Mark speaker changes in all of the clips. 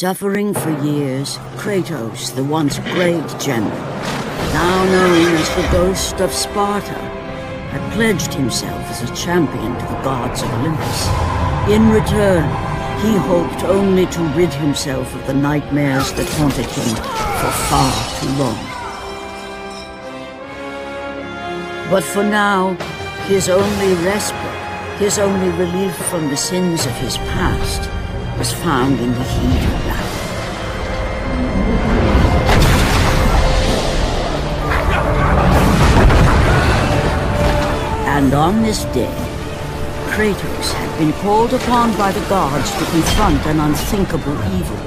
Speaker 1: Suffering for years, Kratos, the once great general, now known as the Ghost of Sparta, had pledged himself as a champion to the gods of Olympus. In return, he hoped only to rid himself of the nightmares that haunted him for far too long. But for now, his only respite, his only relief from the sins of his past, was found in the heat of battle. And on this day, Kratos had been called upon by the gods to confront an unthinkable evil,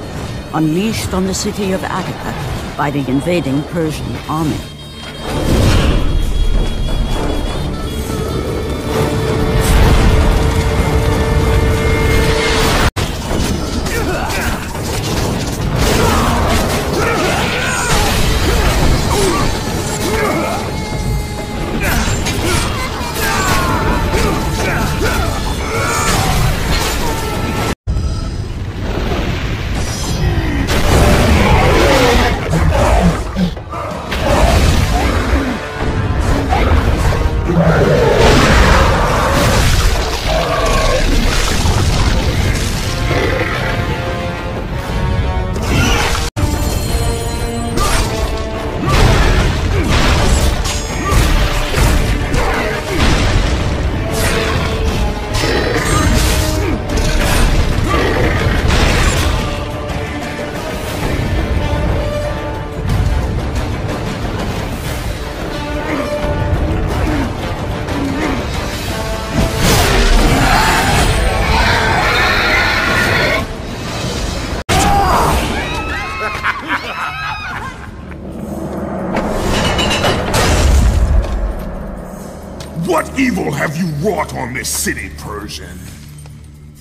Speaker 1: unleashed on the city of Attica by the invading Persian army.
Speaker 2: What evil have you wrought on this city, Persian?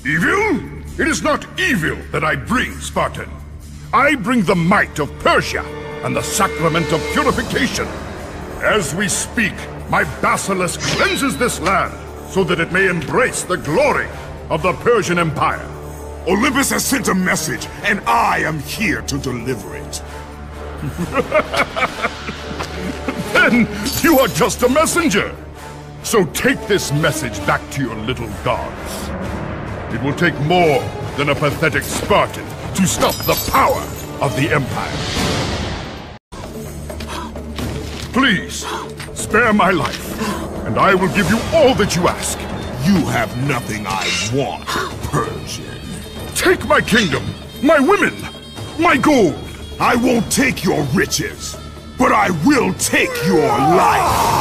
Speaker 3: Evil? It is not evil that I bring, Spartan. I bring the might of Persia and the sacrament of purification. As we speak, my basilisk cleanses this land so that it may embrace the glory of the Persian Empire.
Speaker 2: Olympus has sent a message, and I am here to deliver it.
Speaker 3: Then you are just a messenger. So take this message back to your little gods. It will take more than a pathetic Spartan to stop the power of the Empire. Please, spare my life, and I will give you all that you ask.
Speaker 2: You have nothing I want, Persian.
Speaker 3: Take my kingdom, my women, my gold.
Speaker 2: I won't take your riches, but I will take your life.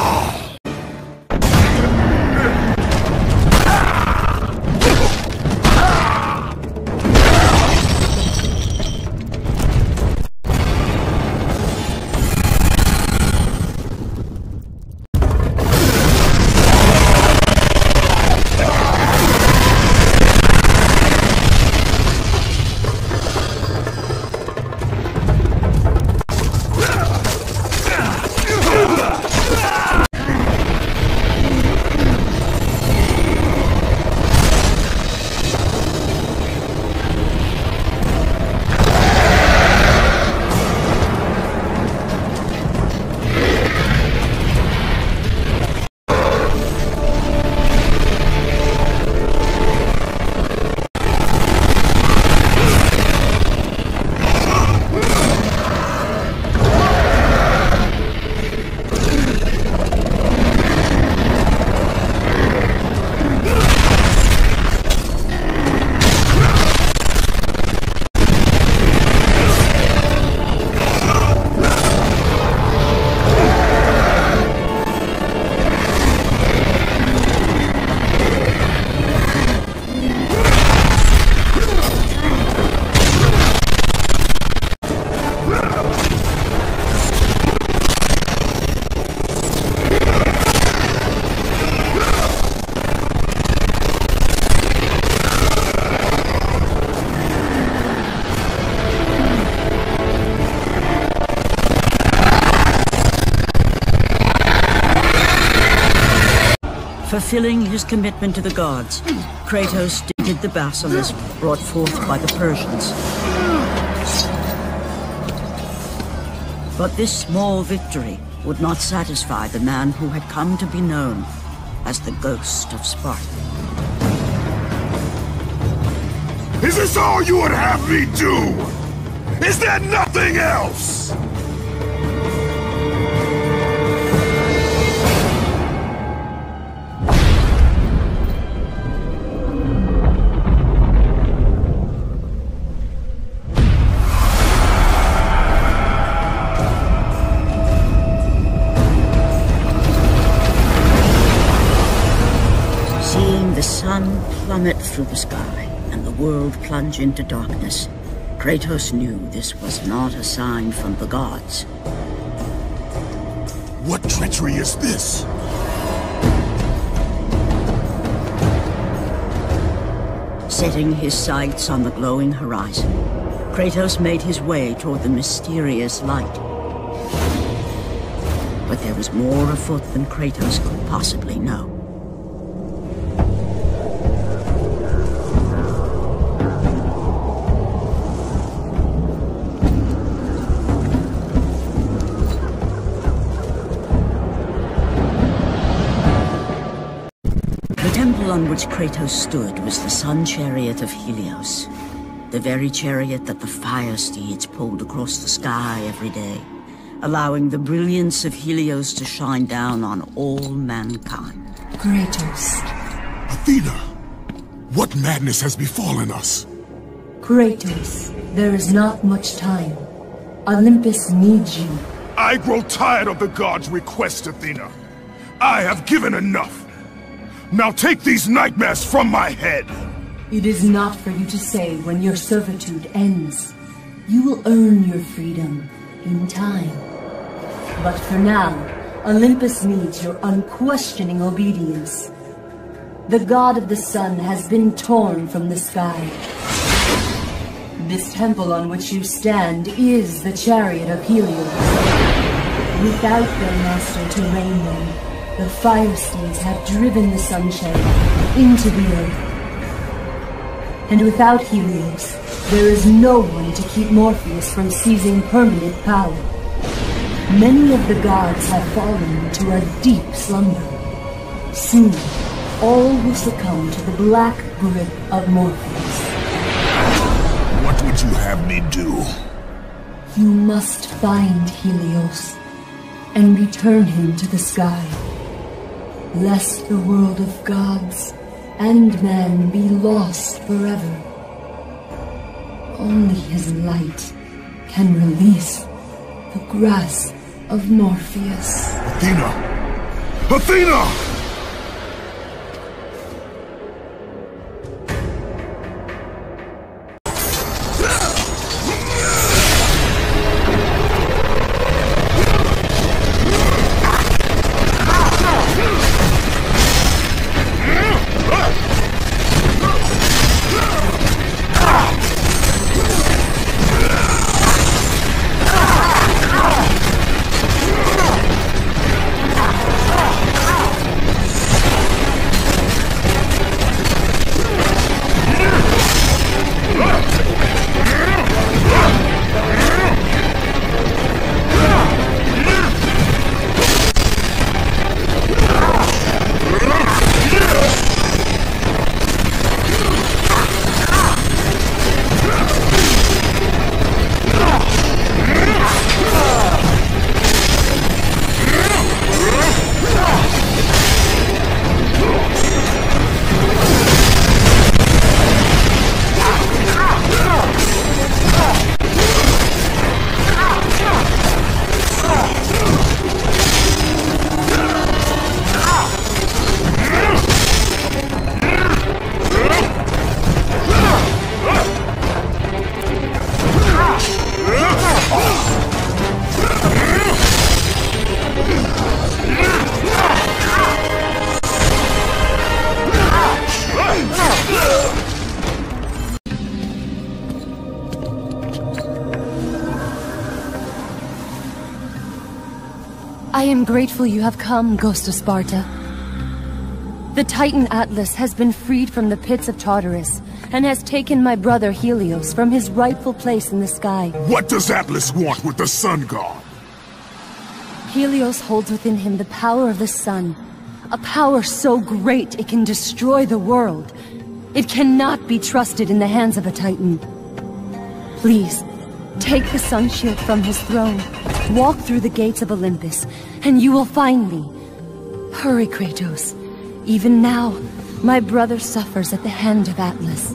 Speaker 1: Fulfilling his commitment to the gods, Kratos defeated the basilisk brought forth by the Persians. But this small victory would not satisfy the man who had come to be known as the Ghost of Sparta.
Speaker 2: Is this all you would have me do? Is there nothing else?
Speaker 1: Seeing the sun plummet through the sky and the world plunge into darkness, Kratos knew this was not a sign from the gods.
Speaker 2: What treachery is this?
Speaker 1: Setting his sights on the glowing horizon, Kratos made his way toward the mysterious light. But there was more afoot than Kratos could possibly know. The temple on which Kratos stood was the sun chariot of Helios, the very chariot that the fire steeds pulled across the sky every day, allowing the brilliance of Helios to shine down on all mankind.
Speaker 4: Kratos.
Speaker 2: Athena! What madness has befallen us?
Speaker 4: Kratos, there is not much time. Olympus needs you.
Speaker 2: I grow tired of the gods' requests, Athena. I have given enough. Now take these nightmares from my head!
Speaker 4: It is not for you to say when your servitude ends. You will earn your freedom in time. But for now, Olympus needs your unquestioning obedience. The god of the sun has been torn from the sky. This temple on which you stand is the chariot of Helios. Without their master to reign them, the fire steeds have driven the sun chariot into the earth. And without Helios, there is no one to keep Morpheus from seizing permanent power. Many of the gods have fallen to a deep slumber. Soon, all will succumb to the black grip of Morpheus.
Speaker 2: What would you have me do?
Speaker 4: You must find Helios and return him to the sky, lest the world of gods and man be lost forever. Only his light can release the grasp of Morpheus.
Speaker 2: Athena! Athena!
Speaker 4: I am grateful you have come, Ghost of Sparta. The Titan Atlas has been freed from the pits of Tartarus, and has taken my brother Helios from his rightful place in the sky.
Speaker 2: What does Atlas want with the sun god?
Speaker 4: Helios holds within him the power of the sun. A power so great it can destroy the world. It cannot be trusted in the hands of a Titan. Please, take the sun shield from his throne. Walk through the gates of Olympus, and you will find me. Hurry, Kratos. Even now, my brother suffers at the hand of Atlas.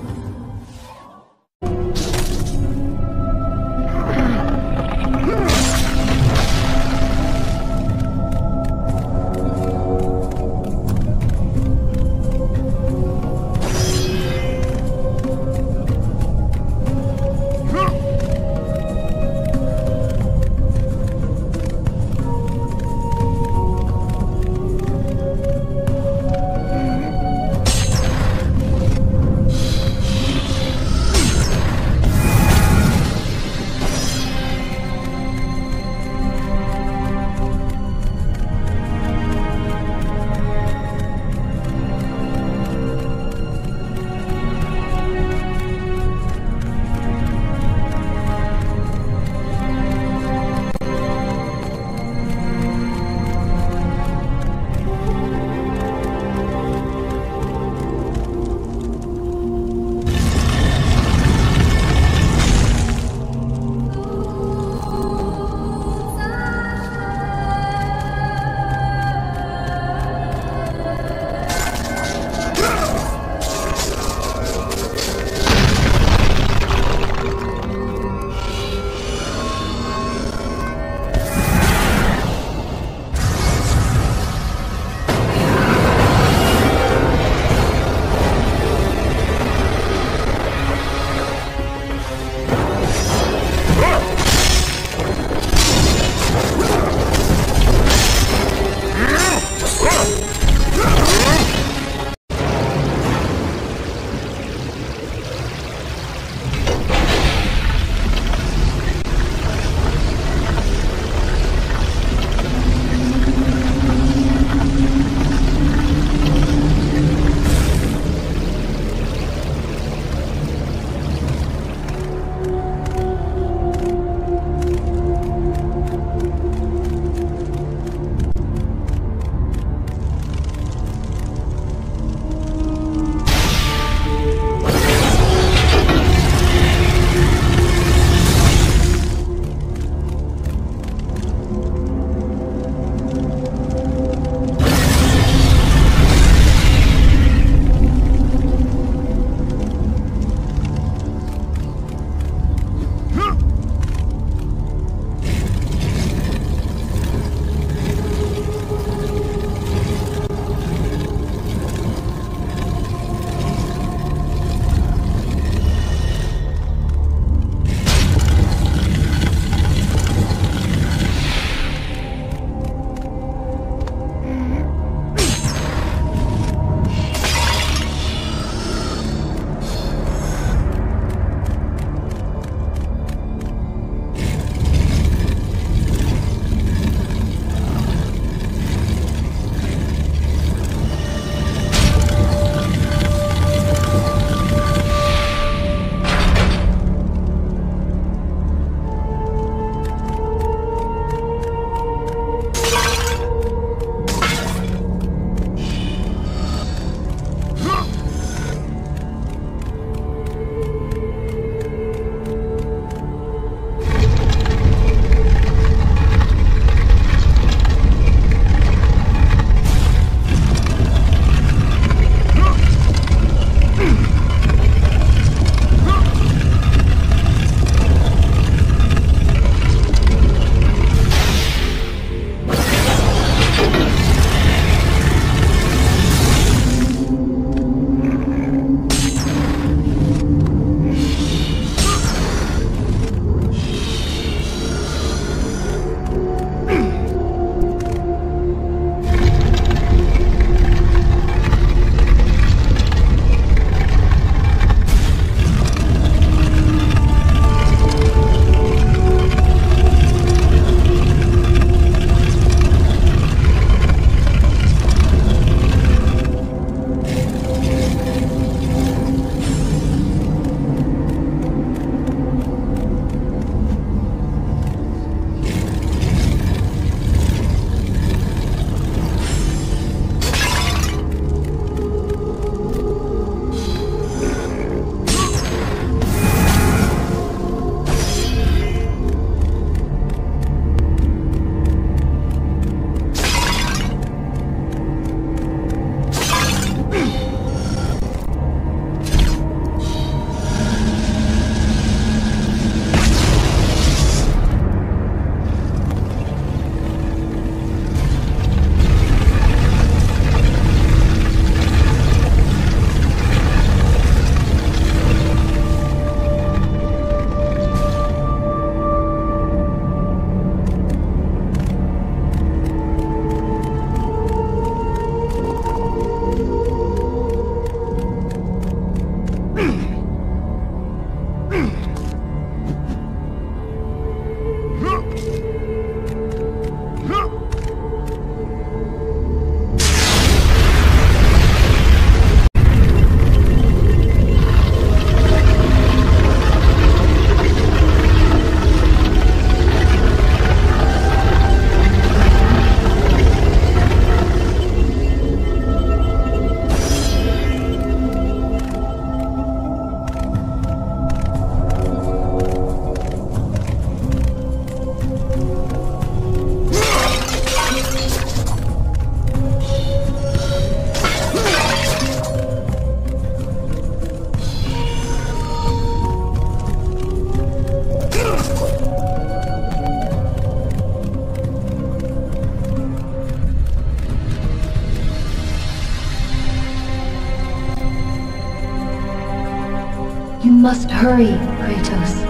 Speaker 4: must hurry, Kratos.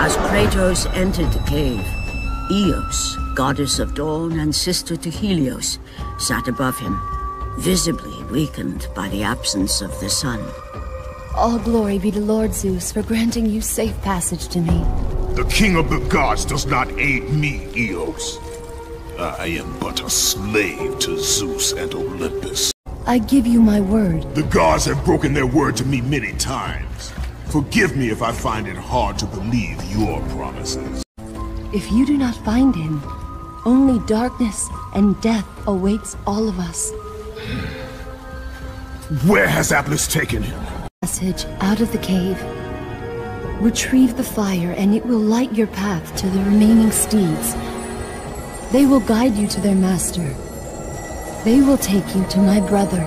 Speaker 1: As Kratos entered the cave, Eos, goddess of dawn and sister to Helios, sat above him, visibly weakened by the absence of the sun.
Speaker 4: All glory be to Lord Zeus for granting you safe passage to me.
Speaker 2: The king of the gods does not aid me, Eos. I am but a slave to Zeus and Olympus.
Speaker 4: I give you my word.
Speaker 2: The gods have broken their word to me many times. Forgive me if I find it hard to believe your promises.
Speaker 4: If you do not find him, only darkness and death awaits all of us.
Speaker 2: Where has Atlas taken him?
Speaker 4: Passage out of the cave. Retrieve the fire and it will light your path to the remaining steeds. They will guide you to their master. They will take you to my brother.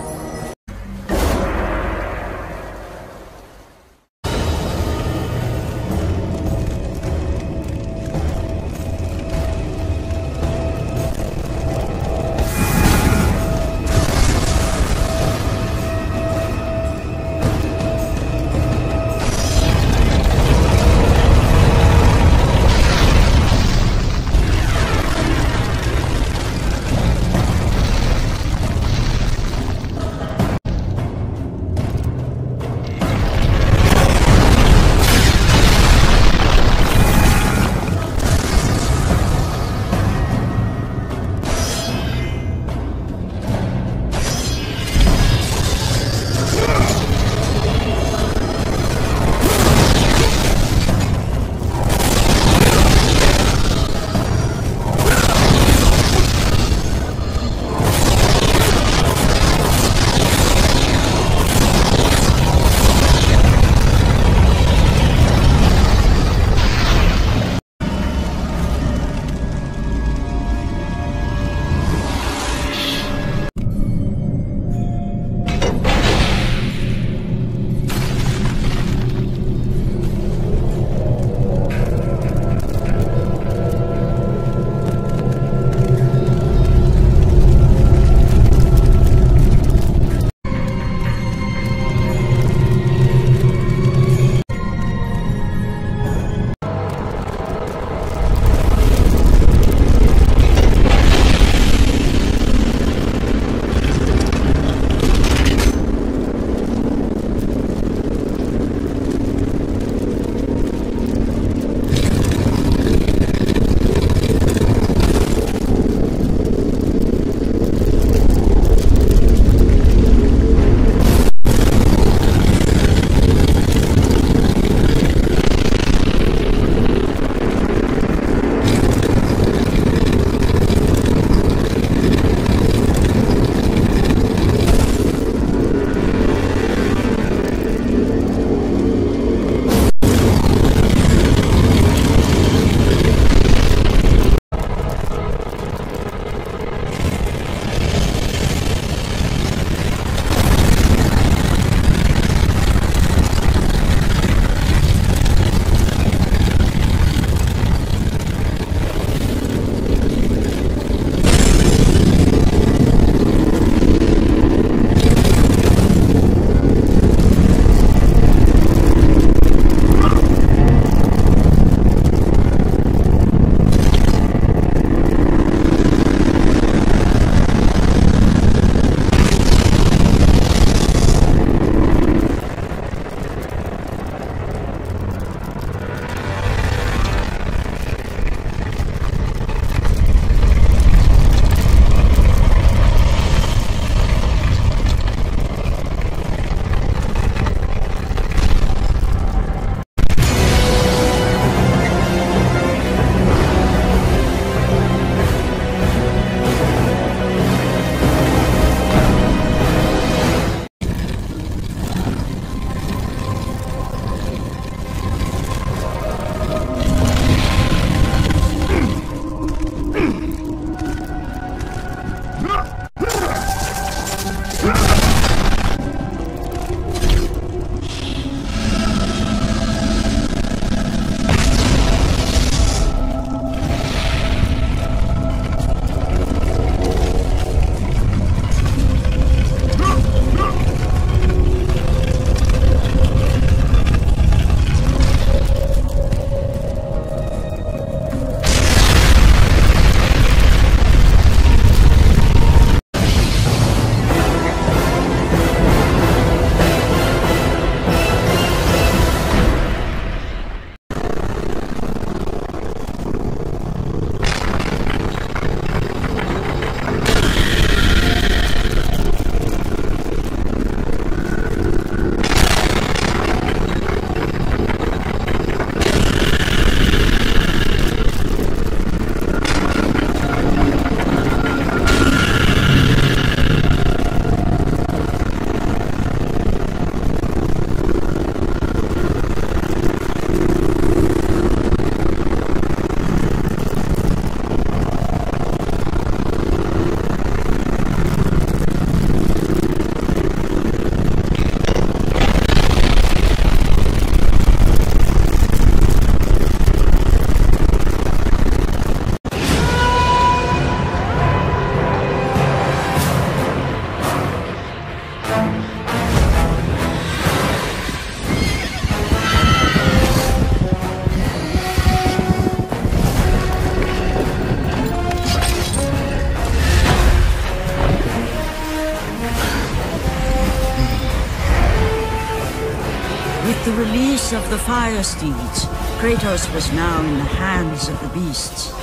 Speaker 1: With the release of the fire steeds, Kratos was now in the hands of the beasts.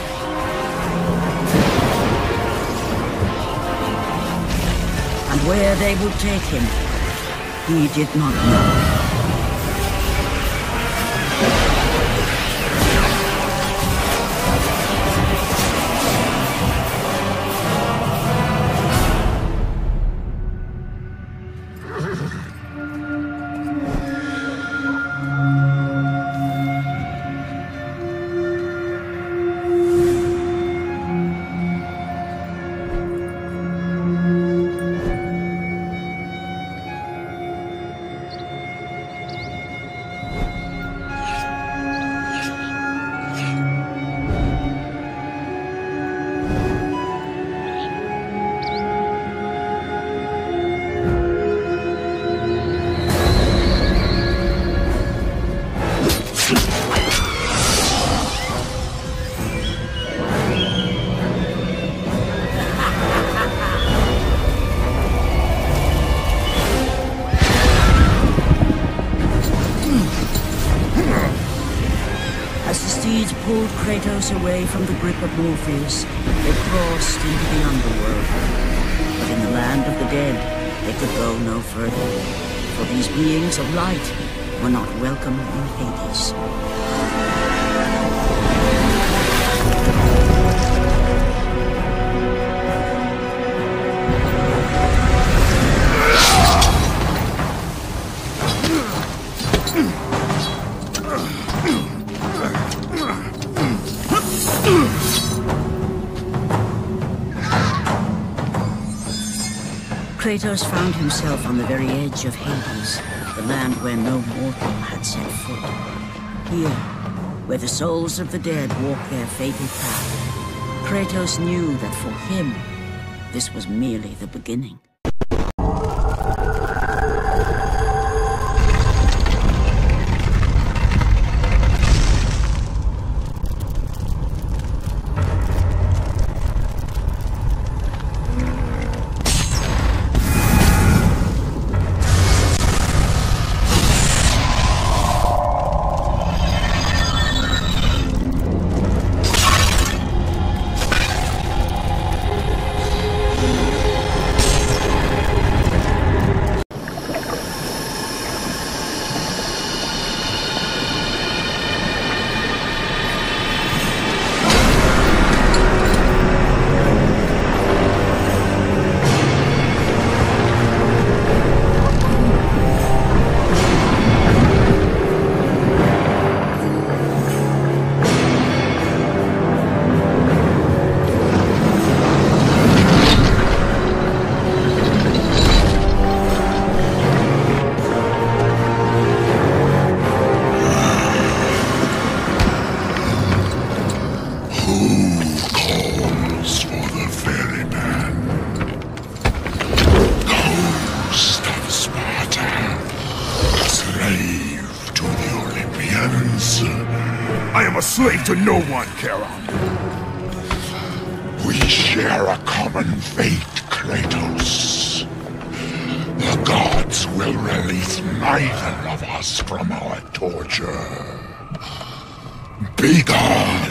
Speaker 1: And where they would take him, he did not know. Pulled Kratos away from the grip of Morpheus, they crossed into the underworld. But in the land of the dead, they could go no further, for these beings of light were not welcome in Hades. Kratos found himself on the very edge of Hades, the land where no mortal had set foot. Here, where the souls of the dead walk their fated path, Kratos knew that for him, this was merely the beginning.
Speaker 2: Slave to no one, Charon.
Speaker 3: We share a common fate, Kratos. The gods will release neither of us from our torture. Be gone!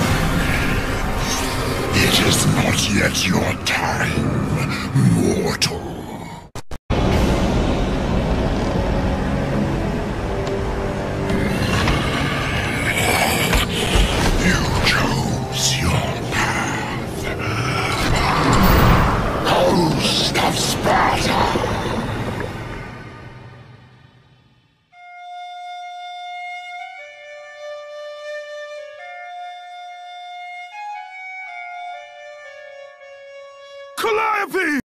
Speaker 3: It is not yet your time, mortal.
Speaker 2: Calliope!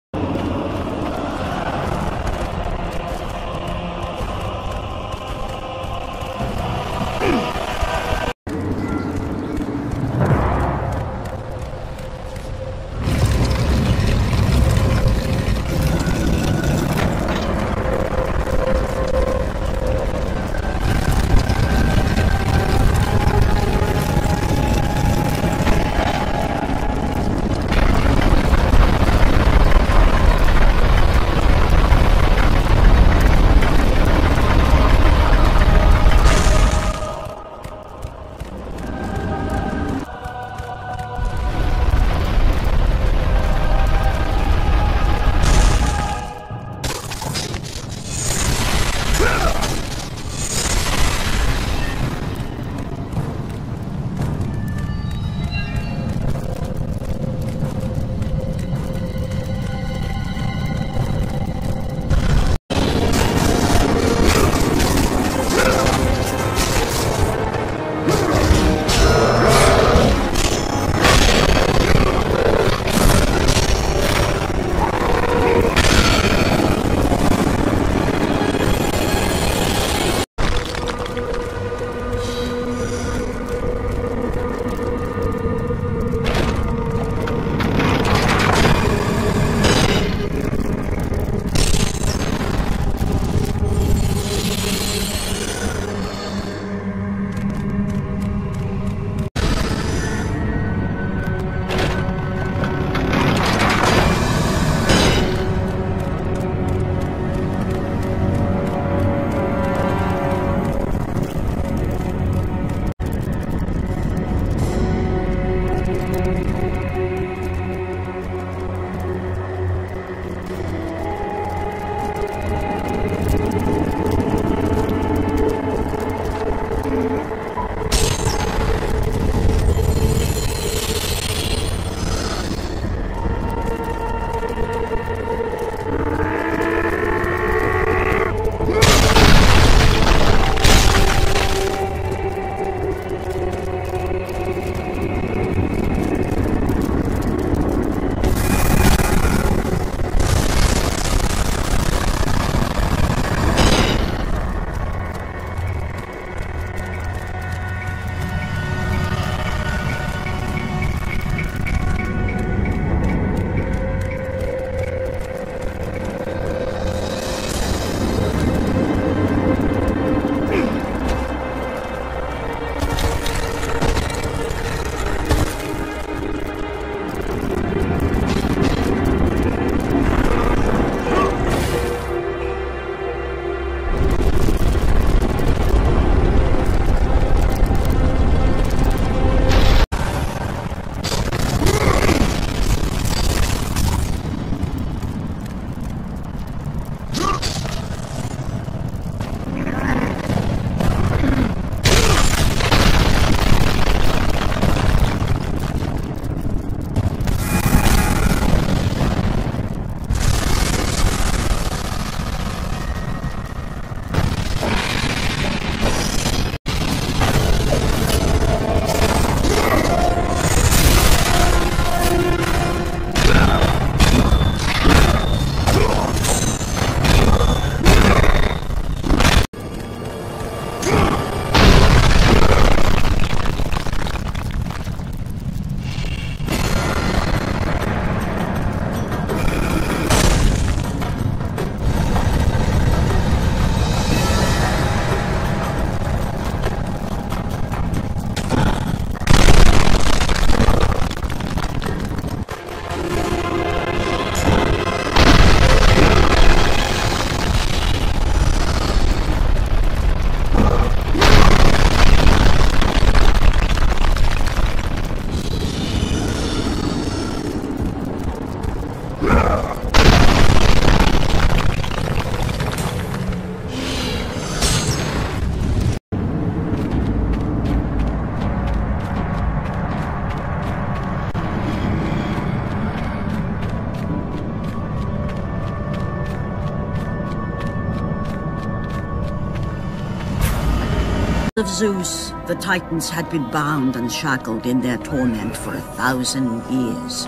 Speaker 1: of Zeus, the Titans had been bound and shackled in their torment for 1,000 years,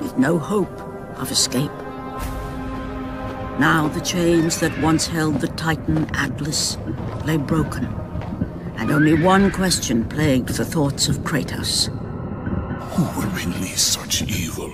Speaker 1: with no hope of escape. Now the chains that once held the Titan Atlas lay broken, and only one question plagued the thoughts of Kratos.
Speaker 2: Who would release such evil?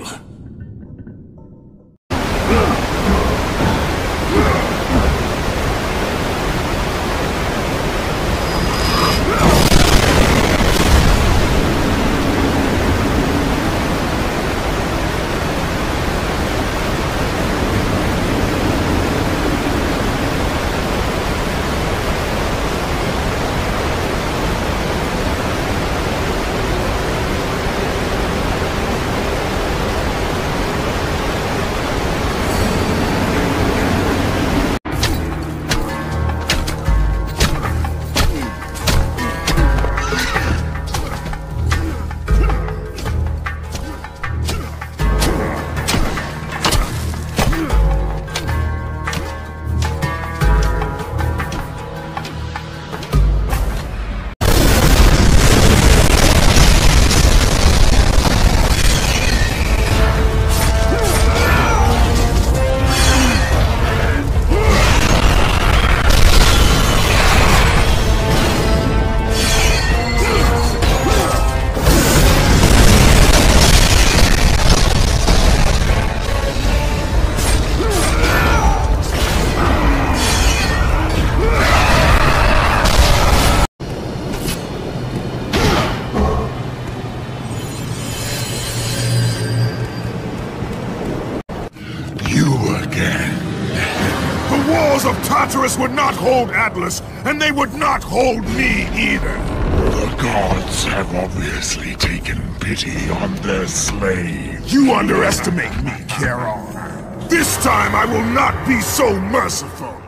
Speaker 2: Would not hold Atlas, and they would not hold me either.
Speaker 3: The gods have obviously taken pity on their slave.
Speaker 2: You underestimate me, Charon. This time I will not be so merciful.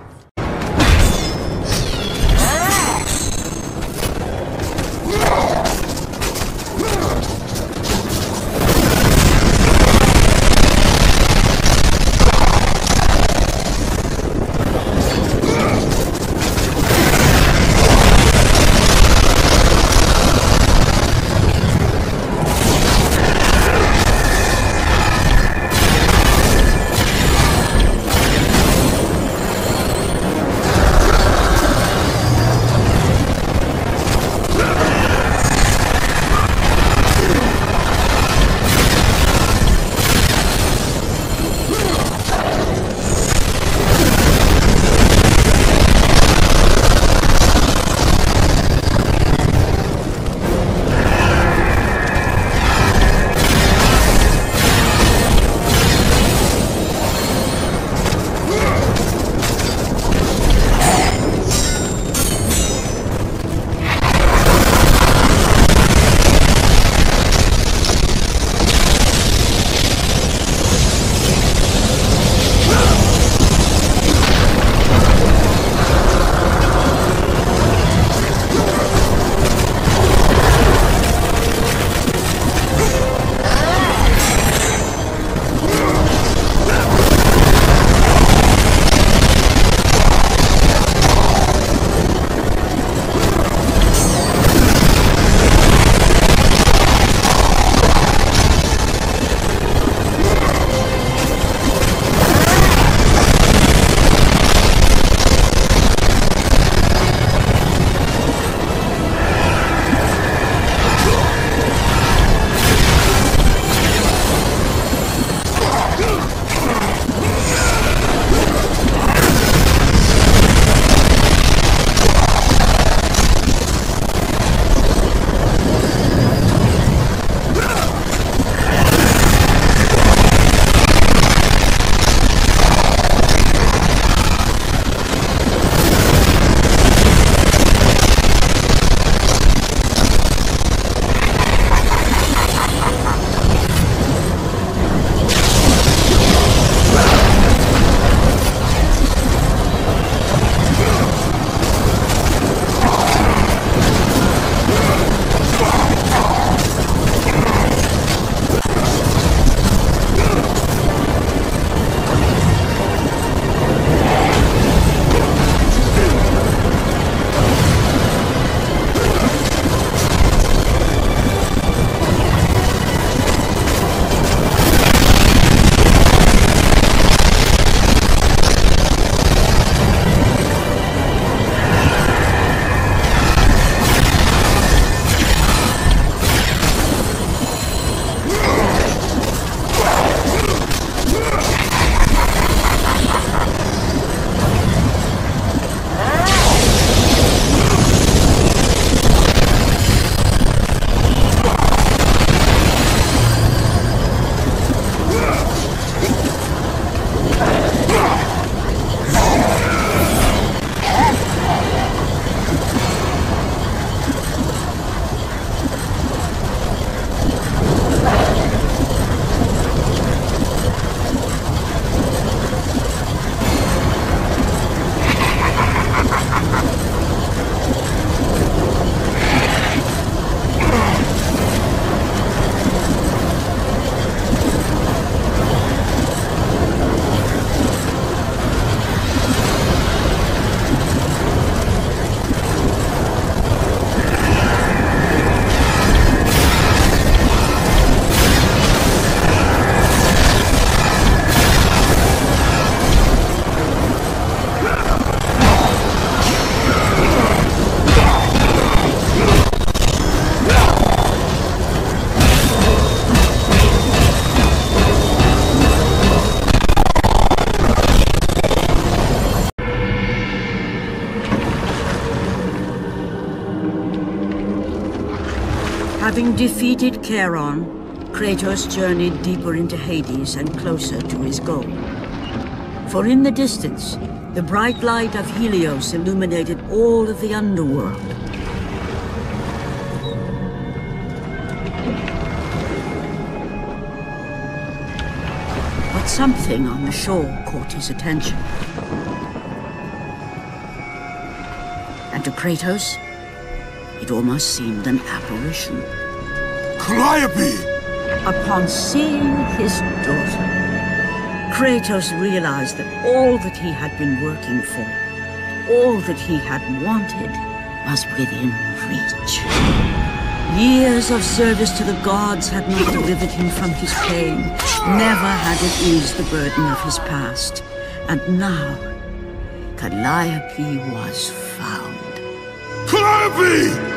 Speaker 1: Having defeated Charon, Kratos journeyed deeper into Hades and closer to his goal. For in the distance, the bright light of Helios illuminated all of the underworld. But something on the shore caught his attention. And to Kratos, it almost seemed an apparition.
Speaker 2: Calliope!
Speaker 1: Upon seeing his daughter, Kratos realized that all that he had been working for, all that he had wanted, was within reach. Years of service to the gods had not delivered him from his pain, never had it eased the burden of his past. And now, Calliope was found.
Speaker 2: Calliope!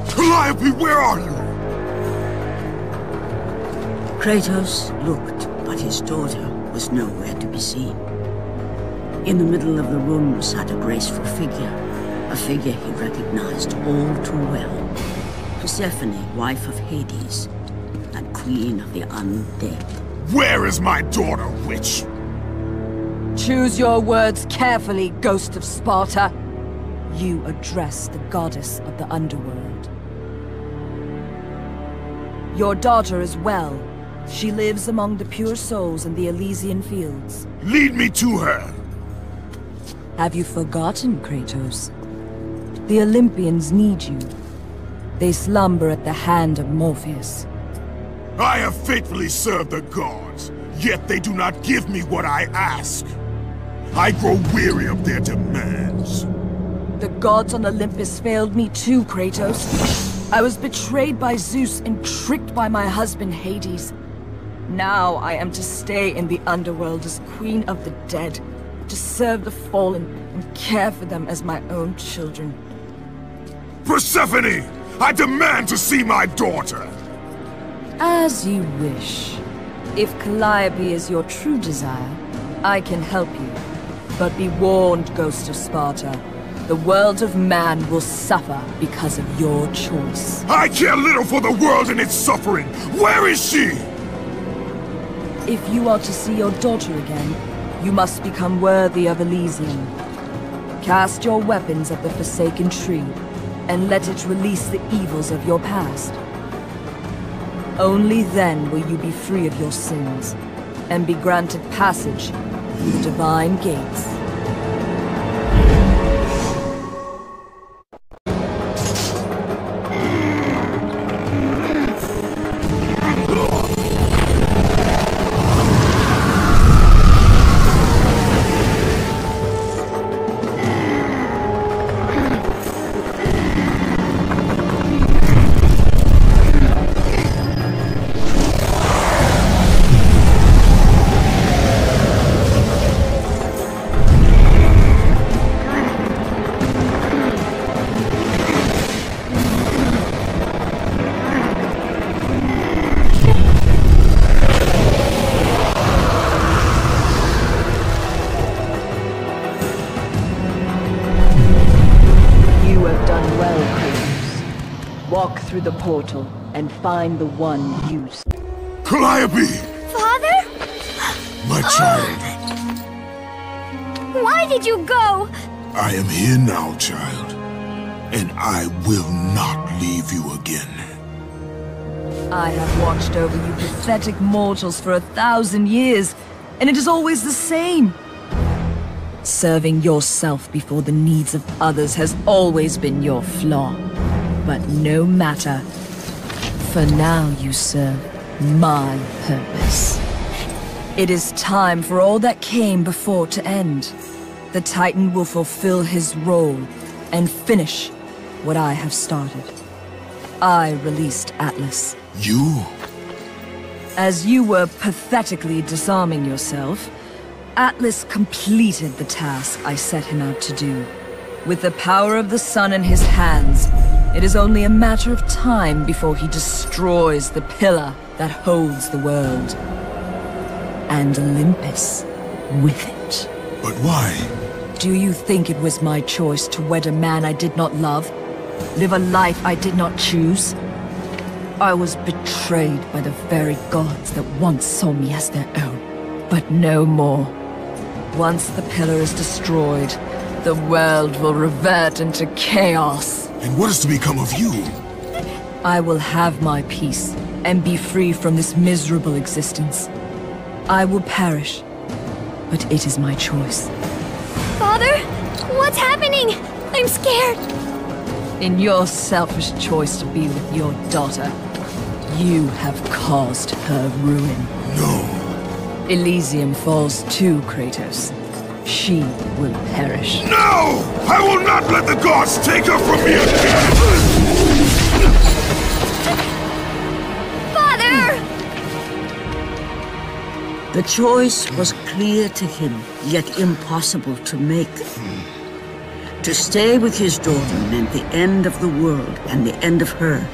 Speaker 2: Calliope, where are you?
Speaker 1: Kratos looked, but his daughter was nowhere to be seen. In the middle of the room sat a graceful figure, a figure he recognized all too well. Persephone, wife of Hades, and queen of the undead.
Speaker 2: Where is my daughter, witch?
Speaker 5: Choose your words carefully, Ghost of Sparta. You address the goddess of the underworld. Your daughter is well. She lives among the pure souls in the Elysian fields.
Speaker 2: Lead me to her!
Speaker 5: Have you forgotten, Kratos? The Olympians need you. They slumber at the hand of Morpheus.
Speaker 2: I have faithfully served the gods, yet they do not give me what I ask. I grow weary of their demands.
Speaker 5: The gods on Olympus failed me too, Kratos. I was betrayed by Zeus and tricked by my husband Hades. Now I am to stay in the underworld as queen of the dead, to serve the fallen and care for them as my own children.
Speaker 2: Persephone! I demand to see my daughter!
Speaker 5: As you wish. If Calliope is your true desire, I can help you. But be warned, Ghost of Sparta. The world of man will suffer because of your choice.
Speaker 2: I care little for the world and its suffering! Where is she?
Speaker 5: If you are to see your daughter again, you must become worthy of Elysium. Cast your weapons at the Forsaken Tree, and let it release the evils of your past. Only then will you be free of your sins, and be granted passage through the divine gates. portal and find the one used.
Speaker 2: Calliope!
Speaker 6: Father?
Speaker 2: My child.
Speaker 6: Why did you go?
Speaker 2: I am here now, child. And I will not leave you again.
Speaker 5: I have watched over you pathetic mortals for 1,000 years, and it is always the same. Serving yourself before the needs of others has always been your flaw. But no matter. For now you serve my purpose. It is time for all that came before to end. The Titan will fulfill his role and finish what I have started. I released Atlas.
Speaker 2: You?
Speaker 5: As you were pathetically disarming yourself, Atlas completed the task I set him out to do. With the power of the sun in his hands, it is only a matter of time before he destroys the pillar that holds the world. And Olympus with it.
Speaker 2: But why?
Speaker 5: Do you think it was my choice to wed a man I did not love? Live a life I did not choose? I was betrayed by the very gods that once saw me as their own. But no more. Once the pillar is destroyed, the world will revert into chaos.
Speaker 2: And what is to become of you?
Speaker 5: I will have my peace and be free from this miserable existence. I will perish, but it is my choice.
Speaker 6: Father? What's happening? I'm scared.
Speaker 5: In your selfish choice to be with your daughter, you have caused her ruin.
Speaker 2: No.
Speaker 5: Elysium falls too, Kratos. She will perish.
Speaker 2: No! I will not let the gods take her from me again!
Speaker 6: Father!
Speaker 1: The choice was clear to him, yet impossible to make. To stay with his daughter meant the end of the world and the end of her.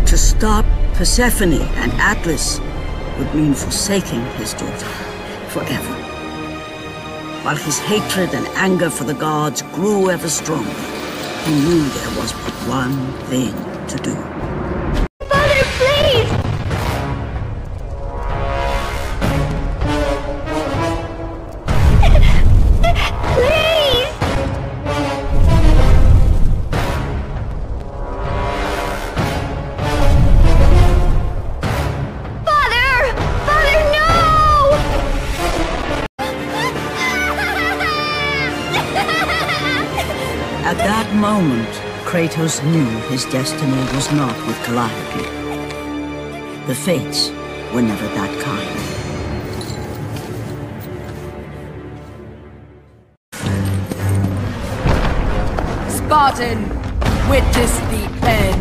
Speaker 1: To stop Persephone and Atlas would mean forsaking his daughter forever. While his hatred and anger for the gods grew ever stronger, he knew there was but one thing to do.
Speaker 6: Father, please! Please! Father! Father, no!
Speaker 1: At that moment, Kratos knew his destiny was not with Calliope. The fates were never that kind.
Speaker 5: Spartan, witness the end.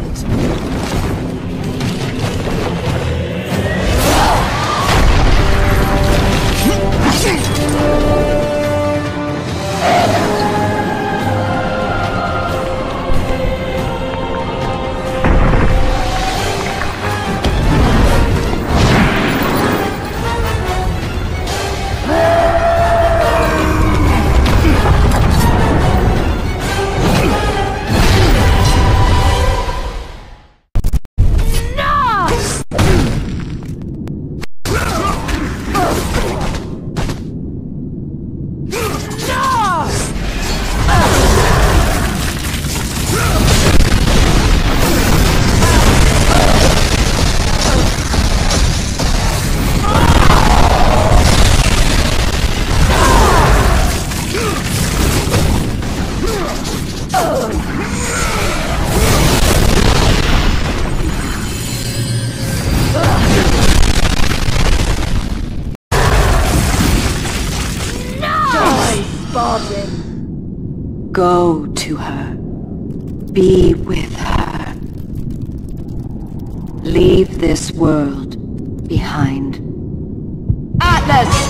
Speaker 1: Go to her. Be with her. Leave this world behind.
Speaker 5: Atlas!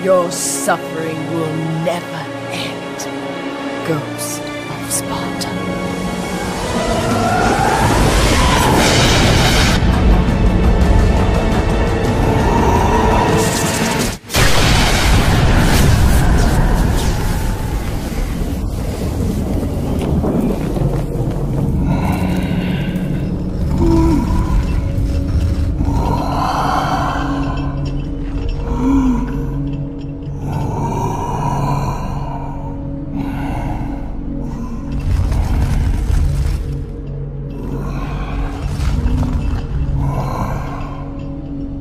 Speaker 5: Your suffering will never end, Ghost of Sparta.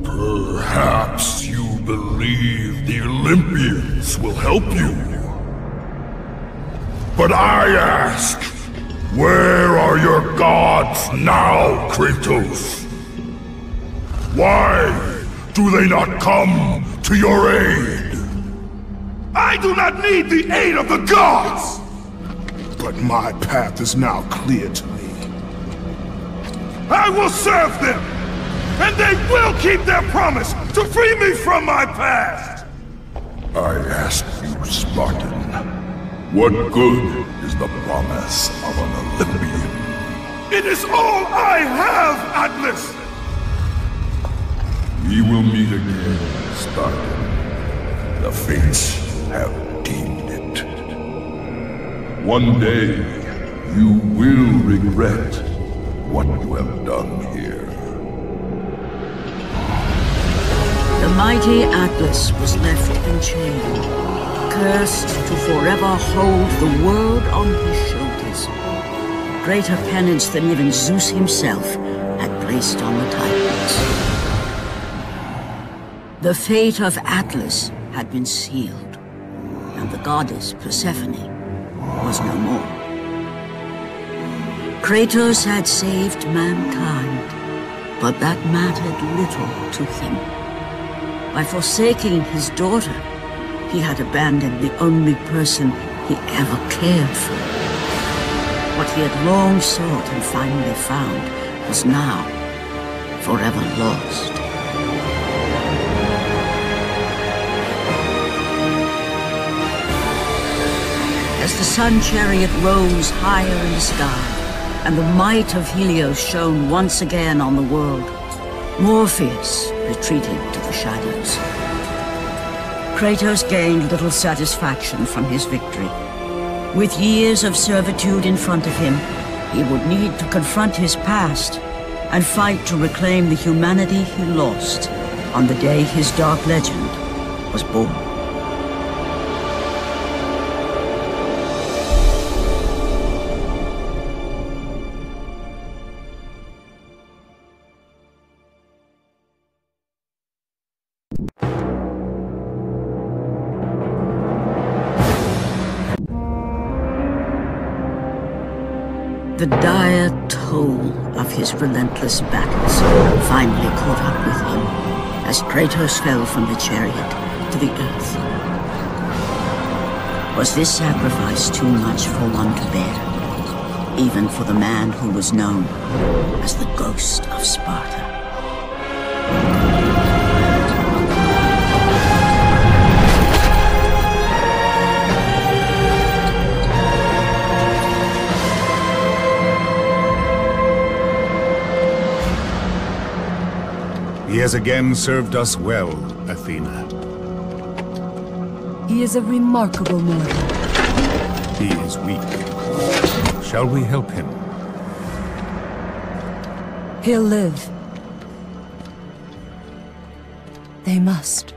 Speaker 3: Perhaps you believe the Olympians will help you. But I ask, where are your gods now, Kratos? Why do they not come to your aid?
Speaker 2: I do not need the aid of the gods! But my path is now clear to me. I will serve them! And they will keep their promise to free me from my past!
Speaker 3: I ask you, Spartan, what good is the promise of an Olympian?
Speaker 2: It is all I have, Atlas!
Speaker 3: We will meet again, Spartan. The fates have deemed it. One day, you will regret what you have done here.
Speaker 1: The mighty Atlas was left enchained, cursed to forever hold the world on his shoulders. Greater penance than even Zeus himself had placed on the Titans. The fate of Atlas had been sealed, and the goddess Persephone was no more. Kratos had saved mankind, but that mattered little to him. By forsaking his daughter, he had abandoned the only person he ever cared for. What he had long sought and finally found was now forever lost. As the sun chariot rose higher in the sky, and the might of Helios shone once again on the world, Morpheus retreated to the shadows. Kratos gained little satisfaction from his victory. With years of servitude in front of him, he would need to confront his past and fight to reclaim the humanity he lost on the day his dark legend was born. The dire toll of his relentless battles finally caught up with him as Kratos fell from the chariot to the earth. Was this sacrifice too much for one to bear, even for the man who was known as the Ghost of Sparta?
Speaker 7: He has again served us well, Athena.
Speaker 4: He is a remarkable mortal.
Speaker 7: He is weak. Shall we help him?
Speaker 4: He'll live. They must.